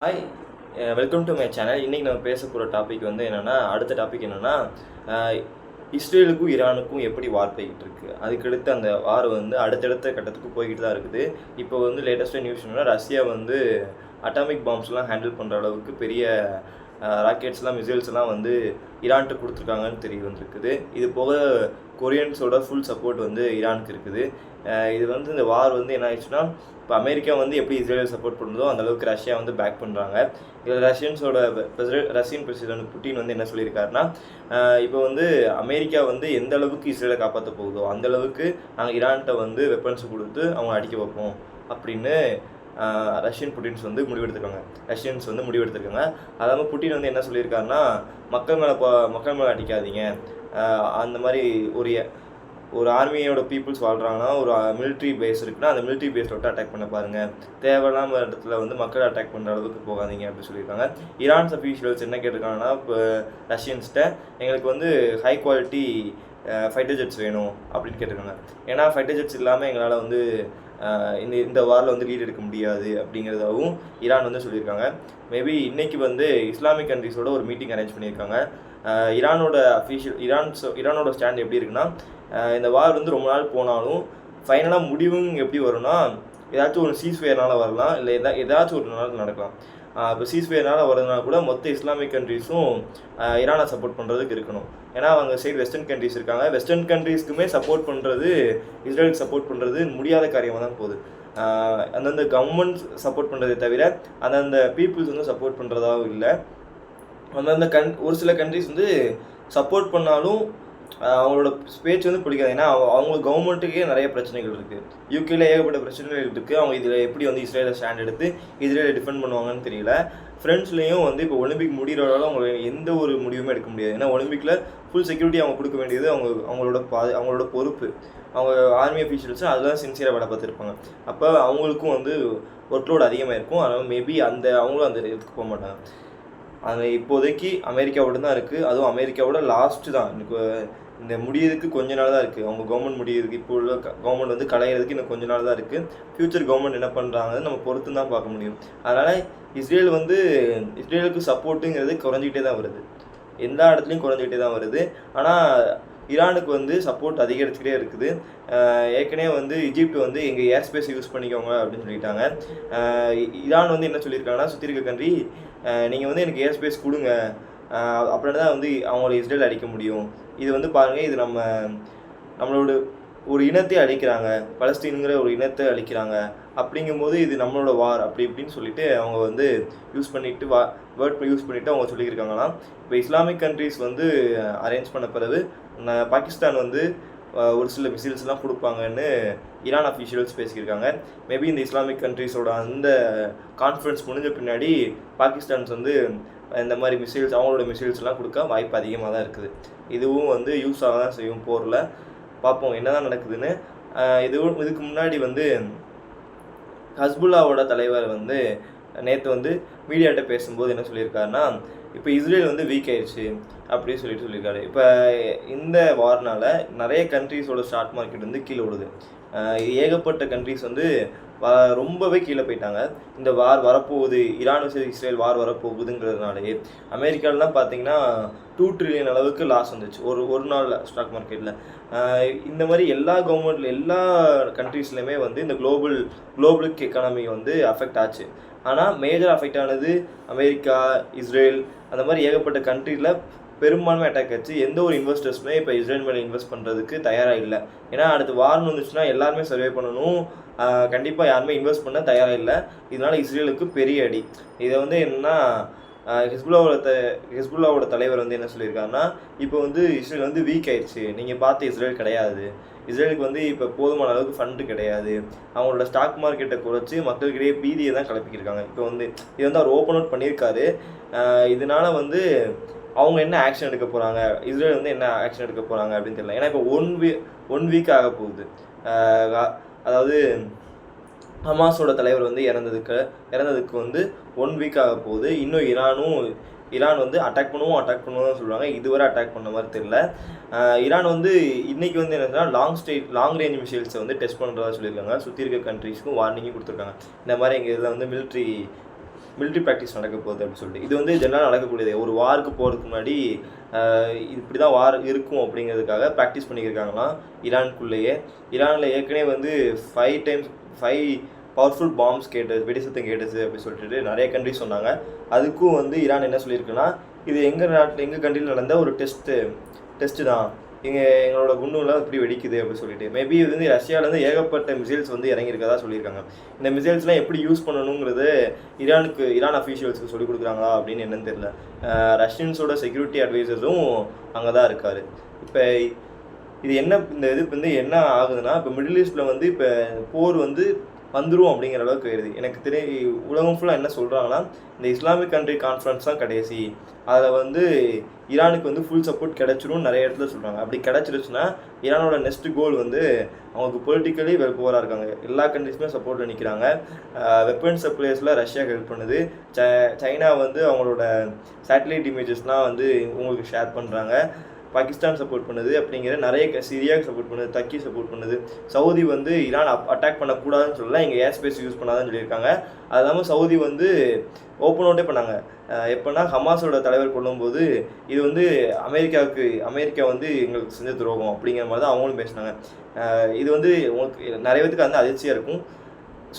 Hi, welcome to my channel. இன்றைக்கி நம்ம பேச போகிற டாபிக் வந்து என்னென்னா, அடுத்த டாபிக் என்னென்னா, இஸ்ரேலுக்கும் ஈரானுக்கும் எப்படி வார் போய்கிட்டு இருக்குது. அதுக்கடுத்து அந்த வார் வந்து அடுத்தடுத்த கட்டத்துக்கு போய்கிட்டு தான் இருக்குது. இப்போ வந்து லேட்டஸ்ட்டாக நியூஸ் என்னன்னா, ரஷ்யா வந்து அட்டாமிக் பாம்ஸ்லாம் ஹேண்டில் பண்ணுற அளவுக்கு பெரிய ராக்கெட்ஸ்லாம் மிசைல்ஸ்லாம் வந்து ஈரான்ட்டு கொடுத்துருக்காங்கன்னு தெரிய வந்திருக்குது. இது போக கொரியன்ஸோட ஃபுல் சப்போர்ட் வந்து ஈரானுக்கு இருக்குது. இது வந்து இந்த வார் வந்து என்ன ஆயிடுச்சுன்னா, இப்போ அமெரிக்கா வந்து எப்படி இஸ்ரேல் சப்போர்ட் பண்ணுறதோ அந்தளவுக்கு ரஷ்யா வந்து பேக் பண்ணுறாங்க. இதில் ரஷ்யன் பிரசிடென்ட் புட்டின் வந்து என்ன சொல்லியிருக்காருன்னா, இப்போ வந்து அமெரிக்கா வந்து எந்த அளவுக்கு இஸ்ரேலை காப்பாற்ற போகுதோ அந்தளவுக்கு நாங்கள் ஈரான்கிட்ட வந்து வெப்பன்ஸ் கொடுத்து அவங்க அடிக்க வைப்போம் அப்படின்னு ரஷ்யன்ஸ் வந்து முடிவெடுத்திருக்காங்க. அதாவது புட்டின் வந்து என்ன சொல்லியிருக்காருன்னா, மக்கள் மேலே அடிக்காதீங்க, அந்த மாதிரி ஒரு ஆர்மியோட பீப்புள்ஸ் வாழ்கிறாங்கன்னா, ஒரு மிலிட்ரி பேஸ் இருக்குன்னா அந்த மிலிட்ரி பேஸை விட்டு அட்டாக் பண்ண பாருங்கள், தேவையில்லாமல் இடத்துல வந்து மக்கள் அட்டாக் பண்ணுற அளவுக்கு போகாதீங்க அப்படின்னு சொல்லியிருக்காங்க. ஈரான்ஸ் அஃபீஷியல்ஸ் என்ன கேட்டிருக்காங்கன்னா, இப்போ ரஷ்யன்ஸ்கிட்ட எங்களுக்கு வந்து ஹை குவாலிட்டி ஃபைட்டர் ஜெட்ஸ் வேணும் அப்படின்னு கேட்டிருக்காங்க. ஏன்னா ஃபைட்டர் ஜெட்ஸ் இல்லாமல் எங்களால் வந்து இந்த வாரில் வந்து லீட் எடுக்க முடியாது அப்படிங்கிறதாகவும் ஈரான் வந்து சொல்லியிருக்காங்க. மேபி இன்றைக்கி வந்து இஸ்லாமிக் கண்ட்ரிஸோட ஒரு மீட்டிங் அரேஞ்ச் பண்ணியிருக்காங்க. ஈரானோட ஸ்டாண்ட் எப்படி இருக்குன்னா, இந்த வார் வந்து ரொம்ப நாள் போனாலும் ஃபைனலாக முடிவும் எப்படி வரும்னா, ஏதாச்சும் ஒரு சீஸ்ஃபயர்னால் வரலாம், இல்லை ஏதாச்சும் ஒரு நாள் நடக்கலாம். இப்போ சீஸ்ஃபயர்னால் வரதுனா கூட மொத்த இஸ்லாமிக் கண்ட்ரிஸும் ஈரானை சப்போர்ட் பண்ணுறதுக்கு இருக்கணும். ஏன்னா அவங்க சைடு வெஸ்டர்ன் கண்ட்ரிஸ் இருக்காங்க. வெஸ்டர்ன் கண்ட்ரிஸ்க்குமே சப்போர்ட் பண்ணுறது, இஸ்ரேலுக்கு சப்போர்ட் பண்ணுறது முடியாத காரியமாக தான் போகுது. அந்தந்த கவர்மெண்ட் சப்போர்ட் பண்ணுறதை தவிர அந்தந்த பீப்புள்ஸ் வந்து சப்போர்ட் பண்ணுறதாகவும் இல்லை. அந்தந்த ஒரு சில கண்ட்ரிஸ் வந்து சப்போர்ட் பண்ணாலும் அவங்களோட பேச்சு வந்து பிடிக்காது. ஏன்னா அவங்க கவர்மெண்ட்டுக்கே நிறைய பிரச்சனைகள் இருக்குது. யூகேல ஏகப்பட்ட பிரச்சனைகள் இருக்குது. அவங்க இதில் எப்படி வந்து இஸ்ரேலை ஸ்டாண்ட் எடுத்து இஸ்ரேலை டிஃபெண்ட் பண்ணுவாங்கன்னு தெரியல. ஃப்ரெண்ட்ஸ்லேயும் வந்து இப்போ ஒலிம்பிக் முடிகிறவரால் அவங்க எந்த ஒரு முடிவுமே எடுக்க முடியாது. ஏன்னா ஒலிம்பிக்கில் ஃபுல் செக்யூரிட்டி அவங்க கொடுக்க வேண்டியது அவங்களோட பொறுப்பு. அவங்க ஆர்மி அஃபீஷியல்ஸு அதெல்லாம் சின்சியராக வேலை பார்த்துருப்பாங்க. அப்போ அவங்களுக்கும் வந்து ஒர்க் லோட் அதிகமாக இருக்கும். அதனால் மேபி அவங்களும் அந்த இதுக்கு போக மாட்டாங்க. அது இப்போதைக்கு அமெரிக்காவோட தான் இருக்குது. அதுவும் அமெரிக்காவோட லாஸ்ட்டு தான். இந்த முடியறதுக்கு கொஞ்ச நாள் தான் இருக்குது. அவங்க கவர்மெண்ட் முடியறதுக்கு, இப்போ உள்ள கவர்மெண்ட் வந்து கலையிறதுக்கு இன்னும் கொஞ்ச நாள் தான் இருக்குது. ஃப்யூச்சர் கவர்மெண்ட் என்ன பண்ணுறாங்கன்னு நம்ம பொறுத்து தான் பார்க்க முடியும். அதனால் இஸ்ரேலுக்கு சப்போர்ட்டுங்கிறது குறைஞ்சிக்கிட்டே தான் வருது. எல்லா இடத்துலையும் குறைஞ்சிக்கிட்டே தான் வருது. ஆனால் ஈரானுக்கு வந்து சப்போர்ட் அதிகரிச்சுக்கிட்டே இருக்குது. ஏற்கனவே வந்து ஈஜிப்ட் வந்து எங்கள் ஏர் ஸ்பேஸ் யூஸ் பண்ணிக்கோங்க அப்படின்னு சொல்லிட்டாங்க. ஈரான் வந்து என்ன சொல்லியிருக்காங்கன்னா, சுற்றி இருக்க கண்ட்ரி நீங்கள் வந்து எனக்கு ஏர் ஸ்பேஸ் கொடுங்க, அப்படின்னா தான் வந்து அவங்கள இஸ்ரேல் அடிக்க முடியும். இது வந்து பாருங்கள், இது நம்மளோட ஒரு இனத்தை அழிக்கிறாங்க, பலஸ்தீனுங்கிற ஒரு இனத்தை அழிக்கிறாங்க. அப்படிங்கும்போது இது நம்மளோட வார் அப்படி இப்படின்னு சொல்லிட்டு அவங்க வந்து வேர்ட் யூஸ் பண்ணிவிட்டு அவங்க சொல்லியிருக்காங்களாம். இப்போ இஸ்லாமிக் கண்ட்ரிஸ் வந்து அரேஞ்ச் பண்ண பிறகு பாகிஸ்தான் வந்து ஒரு சில மிசைல்ஸ்லாம் கொடுப்பாங்கன்னு ஈரான் அஃபீஷியல்ஸ் பேசியிருக்காங்க. மேபி இந்த இஸ்லாமிக் கண்ட்ரிஸோட அந்த கான்ஃபரன்ஸ் முடிஞ்ச பின்னாடி பாகிஸ்தான்ஸ் வந்து இந்த மாதிரி அவங்களோட மிசைல்ஸ்லாம் கொடுக்க வாய்ப்பு அதிகமாக தான் இருக்குது. இதுவும் வந்து யூஸ் ஆக தான் செய்யும் போரில். பார்ப்போம் என்ன தான் நடக்குதுன்னு. இதுக்கு முன்னாடி வந்து ஹஸ்புல்லாவோட தலைவர் வந்து நேற்று வந்து மீடியாட்ட பேசும்போது என்ன சொல்லியிருக்காருன்னா, இப்போ இஸ்ரேல் வந்து வீக் ஆயிடுச்சு அப்படின்னு சொல்லியிருக்காரு. இப்போ இந்த வார்னால் நிறைய கண்ட்ரிஸோட ஸ்டாக் மார்க்கெட் வந்து கீழே விடுது. ஏகப்பட்ட கண்ட்ரிஸ் வந்து ரொம்பவே கீழே போயிட்டாங்க. இந்த வார் வரப்போகுது, ஈரான் vs இஸ்ரேல் வார் வரப்போகுதுங்கிறதுனாலே அமெரிக்காலலாம் பார்த்தீங்கன்னா 2 ட்ரில்லியன் அளவுக்கு லாஸ் வந்துச்சு ஒரு நாள் ஸ்டாக் மார்க்கெட்டில். இந்த மாதிரி எல்லா கண்ட்ரீஸ்லையுமே வந்து இந்த குளோபலுக்கு எக்கானமி வந்து அஃபெக்ட் ஆச்சு. ஆனால் மேஜர் அஃபெக்ட் ஆனது அமெரிக்கா, இஸ்ரேல், அந்த மாதிரி ஏகப்பட்ட கண்ட்ரியில் பெரும்பான்மை அட்டாக் ஆச்சு. எந்த ஒரு இன்வெஸ்டர்ஸுமே இப்போ இஸ்ரேல் மேலே இன்வெஸ்ட் பண்ணுறதுக்கு தயாராக இல்லை. ஏன்னா அடுத்து வார்னு வந்துச்சுன்னா எல்லாருமே சர்வே பண்ணணும், கண்டிப்பாக யாருமே இன்வெஸ்ட் பண்ண தயாராக இல்லை. இதனால் இஸ்ரேலுக்கு பெரிய அடி. இதை வந்து என்னென்னா, ஹிஸ்புல்லாவோட தலைவர் வந்து என்ன சொல்லியிருக்காருன்னா, இப்போ வந்து இஸ்ரேல் வந்து வீக் ஆயிடுச்சு, நீங்கள் பார்த்து இஸ்ரேல் கிடையாது, இஸ்ரேலுக்கு வந்து இப்போ போதுமான அளவுக்கு ஃபண்டு கிடையாது, அவங்களோட ஸ்டாக் மார்க்கெட்டை குறைச்சி மக்களுக்கிடையே பீதியை தான் கிளப்பிக்கிருக்காங்க. இப்போ வந்து இது வந்து அவர் ஓப்பன் அவுட் பண்ணியிருக்காரு. இதனால் வந்து அவங்க என்ன ஆக்ஷன் எடுக்க போகிறாங்க, இஸ்ரேல் வந்து என்ன ஆக்ஷன் எடுக்க போகிறாங்க அப்படின்னு தெரியல. ஏன்னா இப்போ ஒன் வீக் ஆக போகுது. அதாவது ஹமாஸோட தலைவர் வந்து இறந்ததுக்கு வந்து 1 வீக் ஆக போகுது. இன்னும் ஈரான் வந்து அட்டாக் பண்ணுவோம் சொல்லுவாங்க. இதுவரை அட்டாக் பண்ண மாதிரி தெரியல. ஈரான் வந்து இன்றைக்கி வந்து என்னன்னா லாங் ரேஞ்ச் மிசைல்ஸை வந்து டெஸ்ட் பண்ணுறதா சொல்லியிருக்காங்க. சுற்றி இருக்க கண்ட்ரீஸ்க்கும் வார்னிங்கும் கொடுத்துருக்காங்க. இந்த மாதிரி எங்கள் இதில் வந்து மிலிட்ரி ப்ராக்டிஸ் நடக்க போகுது அப்படின்னு சொல்லிட்டு. இது வந்து ஜெனரலாக நடக்கக்கூடியது. ஒரு வாருக்கு போகிறதுக்கு முன்னாடி இப்படி தான் வார் இருக்கும் அப்படிங்கிறதுக்காக ப்ராக்டிஸ் பண்ணியிருக்காங்களாம் ஈரானுக்குள்ளேயே. ஈரானில் ஏற்கனவே வந்து 5 பவர்ஃபுல் பாம்ஸ் கேட்டது, வெடிசத்தம் கேட்டுச்சு அப்படின்னு சொல்லிட்டு நிறைய கண்ட்ரிஸ் சொன்னாங்க. அதுக்கும் வந்து ஈரான் என்ன சொல்லியிருக்குன்னா, இது எங்கள் கண்ட்ரியில் நடந்த ஒரு டெஸ்ட்டு தான், எங்களோட குண்டுலாம் இப்படி வெடிக்குது அப்படின்னு சொல்லிட்டு. மேபி இது வந்து ரஷ்யாவிலேருந்து ஏகப்பட்ட மிசைல்ஸ் வந்து இறங்கியிருக்கதா சொல்லியிருக்காங்க. இந்த மிசைல்ஸ்லாம் எப்படி யூஸ் பண்ணணுங்கிறது ஈரான் அஃபீஷியல்ஸுக்கு சொல்லிக் கொடுக்குறாங்களா அப்படின்னு என்னன்னு தெரியல. ரஷ்யன்ஸோட செக்யூரிட்டி அட்வைசரும் அங்கே தான் இருக்கார். இப்போ இந்த இது வந்து என்ன ஆகுதுன்னா, இப்போ மிடில் ஈஸ்ட்டில் வந்து இப்போ போர் வந்து வந்துடும் அப்படிங்கிற அளவுக்கு ஆயிடுது. எனக்கு உலகம் ஃபுல்லாக என்ன சொல்கிறாங்கன்னா, இந்த இஸ்லாமிக் கண்ட்ரி கான்ஃபரன்ஸ் தான் கடைசி, அதில் வந்து ஈரானுக்கு வந்து ஃபுல் சப்போர்ட் கிடச்சிரும் நிறைய இடத்துல சொல்கிறாங்க. அப்படி கிடச்சிருச்சுன்னா ஈரானோட நெக்ஸ்ட் கோல் வந்து அவங்களுக்கு பொலிட்டிக்கலி வெல்பவராக இருக்காங்க. எல்லா கண்ட்ரிஸுமே சப்போர்ட்டில் நிற்கிறாங்க. வெப்பன் சப்ளைஸில் ரஷ்யா ஹெல்ப் பண்ணுது. சைனா வந்து அவங்களோட சேட்டலைட் இமேஜஸ்லாம் வந்து உங்களுக்கு ஷேர் பண்ணுறாங்க. பாகிஸ்தான் சப்போர்ட் பண்ணுது அப்படிங்கிற நிறைய, சிரியாவுக்கு சப்போர்ட் பண்ணுது, டர்க்கி சப்போர்ட் பண்ணுது. சவுதி வந்து ஈரான் அட்டாக் பண்ணக்கூடாதுன்னு சொல்லலாம், இங்கே ஏர் ஸ்பேஸ் யூஸ் பண்ணாதான்னு சொல்லியிருக்காங்க. அது இல்லாமல் சவுதி வந்து ஓப்பன் அவுட்டே பண்ணாங்க. எப்போனா ஹமாஸோட தலைவர் கொள்ளும்போது இது வந்து அமெரிக்கா வந்து எங்களுக்கு செஞ்ச துரோகம் அப்படிங்கிற மாதிரி தான் அவங்களும் பேசினாங்க. இது வந்து உங்களுக்கு நிறைய பேருக்கு வந்து அதிர்ச்சியாக இருக்கும்.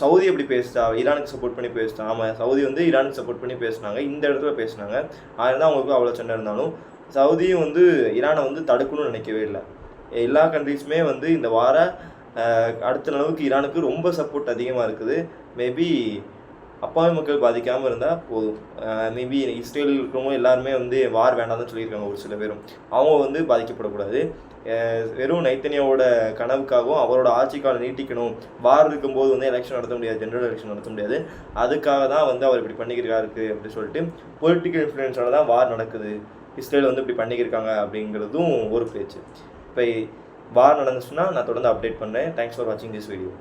சவுதி எப்படி பேசிட்டா, ஈரானுக்கு சப்போர்ட் பண்ணி பேசிட்டா. ஆமாம், சவுதி வந்து ஈரானுக்கு சப்போர்ட் பண்ணி பேசினாங்க, இந்த இடத்துல பேசினாங்க. அதனால அவங்களுக்கு அவ்வளோ சண்டை இருந்தாலும் சவுதியும் வந்து ஈரானை வந்து தடுக்கணும்னு நினைக்கவே இல்லை. எல்லா கண்ட்ரீஸுமே வந்து இந்த வார அடுத்த அளவுக்கு ஈரானுக்கு ரொம்ப சப்போர்ட் அதிகமாக இருக்குது. மேபி அப்பாவி மக்கள் பாதிக்காமல் இருந்தால் போதும். மேபி இஸ்ரேல் இருக்கிறவங்க எல்லாருமே வந்து வார் வேண்டாம்னு சொல்லியிருக்காங்க. ஒரு சில பேரும் அவங்க வந்து பாதிக்கப்படக்கூடாது. வெறும் நைத்தன்யாவோட கனவுக்காகவும் அவரோட ஆட்சி காலம் நீட்டிக்கணும், வார் இருக்கும்போது வந்து எலெக்ஷன் நடத்த முடியாது, ஜென்ரல் எலெக்ஷன் நடத்த முடியாது, அதுக்காக தான் வந்து அவர் இப்படி பண்ணிக்கிறாருக்கு அப்படின்னு சொல்லிட்டு பொலிட்டிக்கல் இன்ஃப்ளூயன்ஸால தான் வார் நடக்குது, இஸ்ரேல் வந்து இப்படி பண்ணிக்கிருக்காங்க அப்படிங்கிறதும் ஒரு பேச்சு. இப்போ வார் நடந்துச்சுன்னா நான் தொடர்ந்து அப்டேட் பண்ணுறேன். தேங்க்ஸ் ஃபார் வாட்சிங் திஸ் வீடியோ.